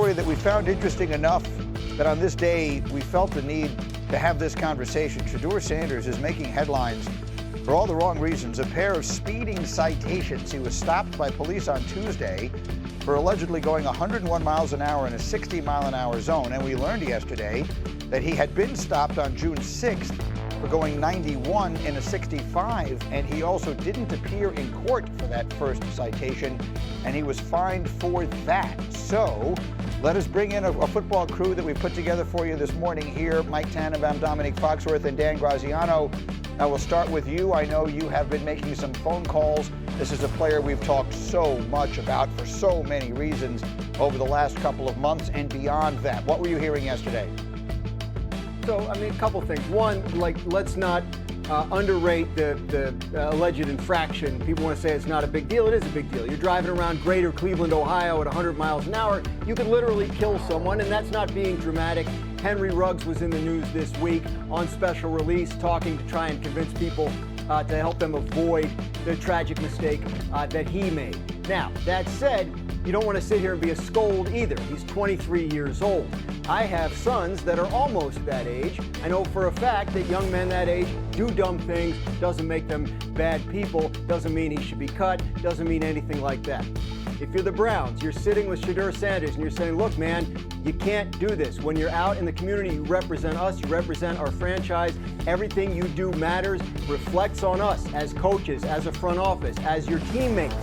story that we found interesting enough that on this day we felt the need to have this conversation. Shedeur Sanders is making headlines for all the wrong reasons. A pair of speeding citations. He was stopped by police on Tuesday for allegedly going 101 miles an hour in a 60-mile-an-hour zone. And we learned yesterday that he had been stopped on June 6th for going 91 in a 65, and he also didn't appear in court for that first citation, and he was fined for that. So let us bring in a football crew that we put together for you this morning here. Mike Tannenbaum, Dominique Foxworth, and Dan Graziano. Now we'll start with you. I know you have been making some phone calls. This is a player we've talked so much about for so many reasons over the last couple of months and beyond that. What were you hearing yesterday? So, I mean, a couple things. One, let's not underrate the alleged infraction. People want to say it's not a big deal. It is a big deal. You're driving around greater Cleveland, Ohio at 100 miles an hour. You could literally kill someone, and that's not being dramatic. Henry Ruggs was in the news this week on special release talking to try and convince people to help them avoid the tragic mistake that he made. Now, that said, you don't want to sit here and be a scold either. He's 23 years old. I have sons that are almost that age. I know for a fact that young men that age do dumb things. Doesn't make them bad people. Doesn't mean he should be cut. Doesn't mean anything like that. If you're the Browns, you're sitting with Shedeur Sanders and you're saying, look, man, you can't do this. When you're out in the community, you represent us, you represent our franchise. Everything you do matters, reflects on us as coaches, as a front office, as your teammates.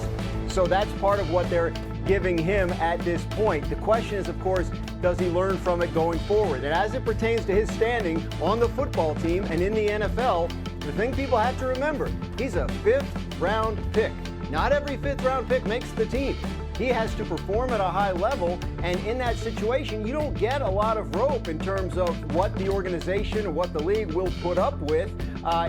So that's part of what they're giving him at this point. The question is, of course, does he learn from it going forward? And as it pertains to his standing on the football team and in the NFL, the thing people have to remember, he's a fifth-round pick. Not every fifth-round pick makes the team. He has to perform at a high level, and in that situation, you don't get a lot of rope in terms of what the organization or what the league will put up with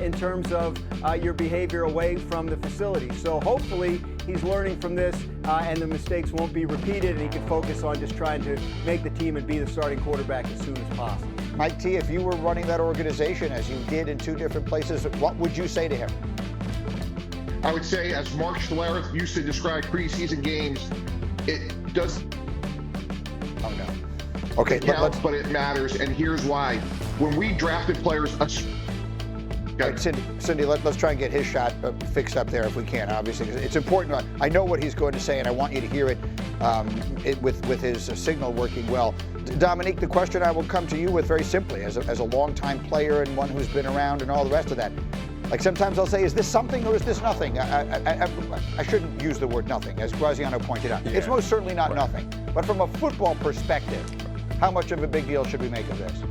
in terms of your behavior away from the facility. So hopefully he's learning from this and the mistakes won't be repeated, and he can focus on just trying to make the team and be the starting quarterback as soon as possible. Mike T., if you were running that organization as you did in two different places, what would you say to him? I would say, as Mark Schlereth used to describe preseason games, it does. Oh no. Okay, counts, but it matters, and here's why. When we drafted players, right, Cindy, let's try and get his shot fixed up there if we can. Obviously, it's important. I know what he's going to say, and I want you to hear it, with his signal working well. Dominique, the question I will come to you with very simply, as a longtime player and one who's been around and all the rest of that. Like sometimes I'll say, is this something or is this nothing? I shouldn't use the word nothing, as Graziano pointed out. Yeah. It's most certainly not nothing. But from a football perspective, how much of a big deal should we make of this?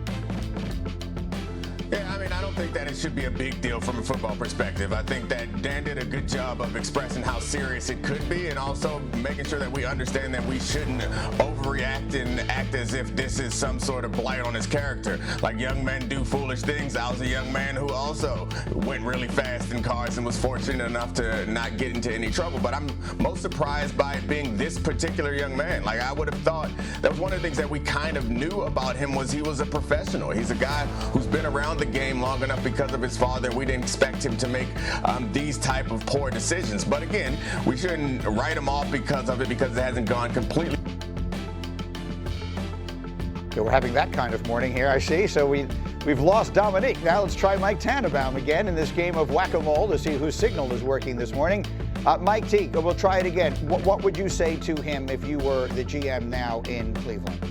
Yeah, I mean, I don't think that it should be a big deal from a football perspective. I think that Dan did a good job of expressing how serious it could be, and also making sure that we understand that we shouldn't overreact and act as if this is some sort of blight on his character. Like, young men do foolish things. I was a young man who also went really fast in cars and was fortunate enough to not get into any trouble. But I'm most surprised by it being this particular young man. Like, I would have thought that was one of the things that we kind of knew about him, was he was a professional. He's a guy who's been around the game long enough because of his father. We didn't expect him to make these type of poor decisions. But again, we shouldn't write him off because of it, because it hasn't gone completely. So we're having that kind of morning here, I see. So we've lost Dominique. Now let's try Mike Tannenbaum again in this game of whack-a-mole to see whose signal is working this morning. Mike T., we'll try it again. What would you say to him if you were the GM now in Cleveland?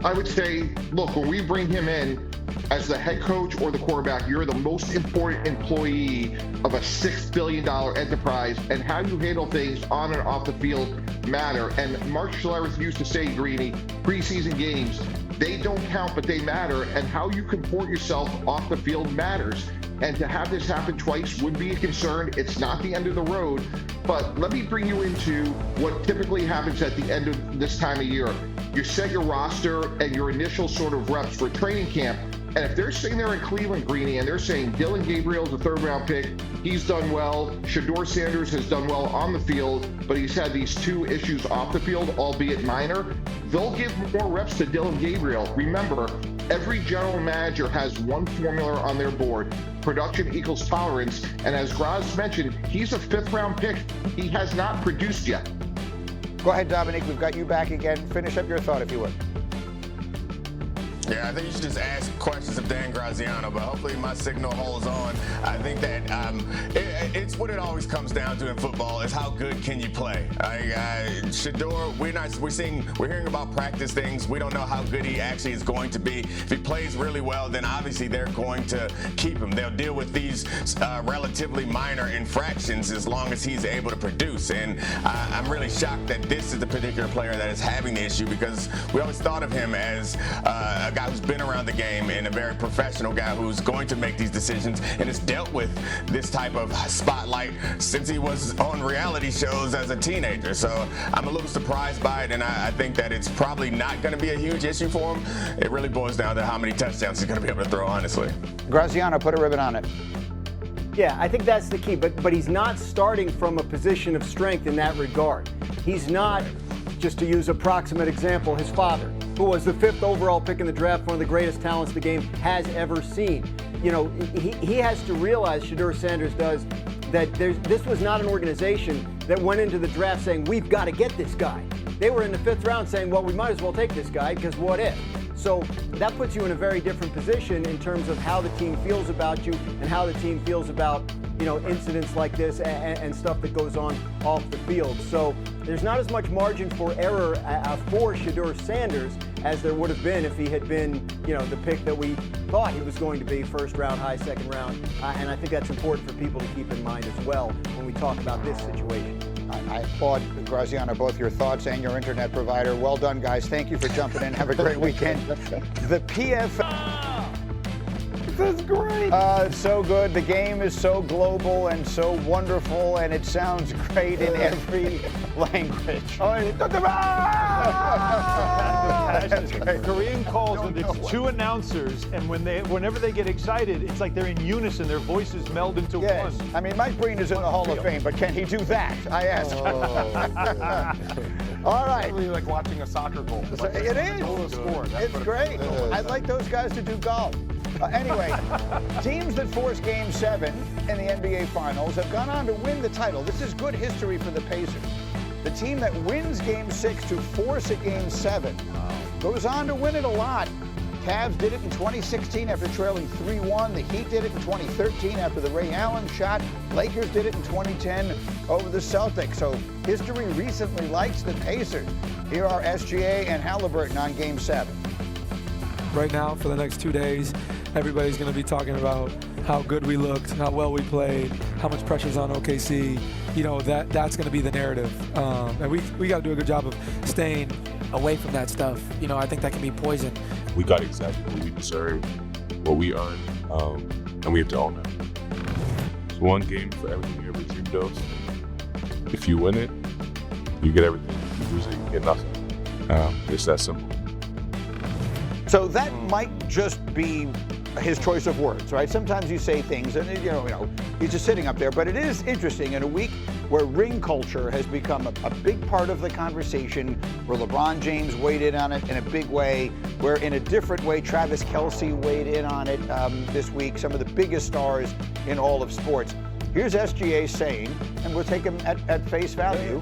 I would say, look, when we bring him in as the head coach or the quarterback, you're the most important employee of a $6 billion enterprise, and how you handle things on and off the field matter. And Mark Schlereth used to say, Greeny, preseason games, they don't count, but they matter, and how you comport yourself off the field matters. And to have this happen twice would be a concern. It's not the end of the road, but let me bring you into what typically happens at the end of this time of year. You set your roster and your initial sort of reps for training camp. And if they're sitting there in Cleveland, Greeny, and they're saying Dylan Gabriel's a third-round pick, he's done well, Shedeur Sanders has done well on the field, but he's had these two issues off the field, albeit minor, they'll give more reps to Dylan Gabriel. Remember, every general manager has one formula on their board. Production equals tolerance. And as Graz mentioned, he's a fifth-round pick. He has not produced yet. Go ahead, Dominique. We've got you back again. Finish up your thought, if you would. Yeah, I think you should just ask questions of Dan Graziano, but hopefully my signal holds on. I think that it's what it always comes down to in football is how good can you play. Shedeur, we're hearing about practice things. We don't know how good he actually is going to be. If he plays really well, then obviously they're going to keep him. They'll deal with these relatively minor infractions as long as he's able to produce. And I'm really shocked that this is the particular player that is having the issue, because we always thought of him as a guy who's been around the game and a very professional guy who's going to make these decisions and has dealt with this type of spotlight since he was on reality shows as a teenager. So I'm a little surprised by it, and I think that it's probably not going to be a huge issue for him. It really boils down to how many touchdowns he's going to be able to throw, honestly. Graziano, put a ribbon on it. Yeah, I think that's the key, but he's not starting from a position of strength in that regard. He's not, just to use an approximate example, his father, who was the 5th overall pick in the draft, one of the greatest talents the game has ever seen. You know, he has to realize, Shedeur Sanders does, that this was not an organization that went into the draft saying, we've got to get this guy. They were in the 5th round saying, well, we might as well take this guy, because what if? So that puts you in a very different position in terms of how the team feels about you and how the team feels about, you know, incidents like this and stuff that goes on off the field. So there's not as much margin for error for Shedeur Sanders as there would have been if he had been, you know, the pick that we thought he was going to be, 1st round, high 2nd round. And I think that's important for people to keep in mind as well when we talk about this situation. I applaud, Graziano, both your thoughts and your internet provider. Well done, guys. Thank you for jumping in. Have a great weekend. The PFL. This is great. So good. The game is so global and so wonderful, and it sounds great in every language. That's great. Korean calls when it's 2 announcers, and whenever they get excited, it's like they're in unison. Their voices meld into Yes. one. I mean, Mike Breen is in the Hall of Fame, but can he do that? I ask. All right. It's really like watching a soccer goal. Like It is. It's great. I'd like those guys to do golf. Anyway, teams that force Game 7 in the NBA Finals have gone on to win the title. This is good history for the Pacers. The team that wins Game 6 to force a Game 7 goes on to win it a lot. Cavs did it in 2016 after trailing 3-1. The Heat did it in 2013 after the Ray Allen shot. Lakers did it in 2010 over the Celtics. So history recently likes the Pacers. Here are SGA and Halliburton on Game 7. Right now, for the next 2 days, everybody's going to be talking about how good we looked, how well we played, how much pressure's on OKC. You know, that's going to be the narrative. And we got to do a good job of staying away from that stuff. You know, I think that can be poison. We got exactly what we deserve, what we earned, and we have to own that. It's one game for everything you ever dreamed of. If you win it, you get everything. If you lose it, you get nothing. It's that simple. So that might just be his choice of words, right? Sometimes you say things and, you know, he's just sitting up there. But it is interesting in a week where ring culture has become a big part of the conversation, where LeBron James weighed in on it in a big way, where in a different way Travis Kelce weighed in on it this week, some of the biggest stars in all of sports. Here's SGA saying, and we'll take him at face value,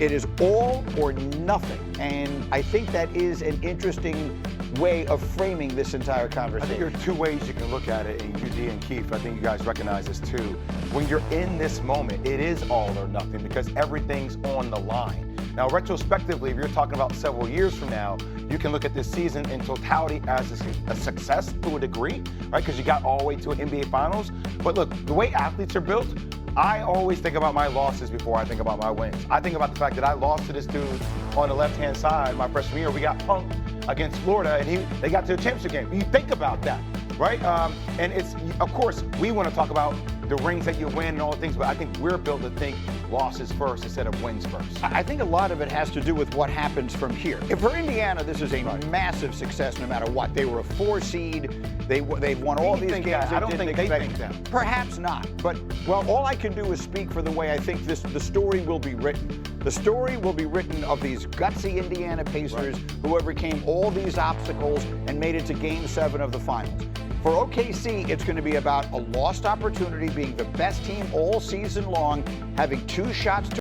it is all or nothing. And I think that is an interesting way of framing this entire conversation. I think there are 2 ways you can look at it, and UD and Keith, I think you guys recognize this too. When you're in this moment, it is all or nothing because everything's on the line. Now, retrospectively, if you're talking about several years from now, you can look at this season in totality as a success to a degree, right? Because you got all the way to an NBA Finals. But look, the way athletes are built, I always think about my losses before I think about my wins. I think about the fact that I lost to this dude on the left-hand side my freshman year. We got punked against Florida, and they got to the championship game. You think about that, right? And it's, of course, we want to talk about the rings that you win and all the things, but I think we're built to think losses first instead of wins first. I think a lot of it has to do with what happens from here. If for Indiana, this is a massive success no matter what. They were a 4 seed. They've won all these games. I don't think they think that. Perhaps not. But, well, all I can do is speak for the way I think the story will be written. The story will be written of these gutsy Indiana Pacers who overcame all these obstacles and made it to Game 7 of the Finals. For OKC, it's going to be about a lost opportunity, being the best team all season long, having 2 shots to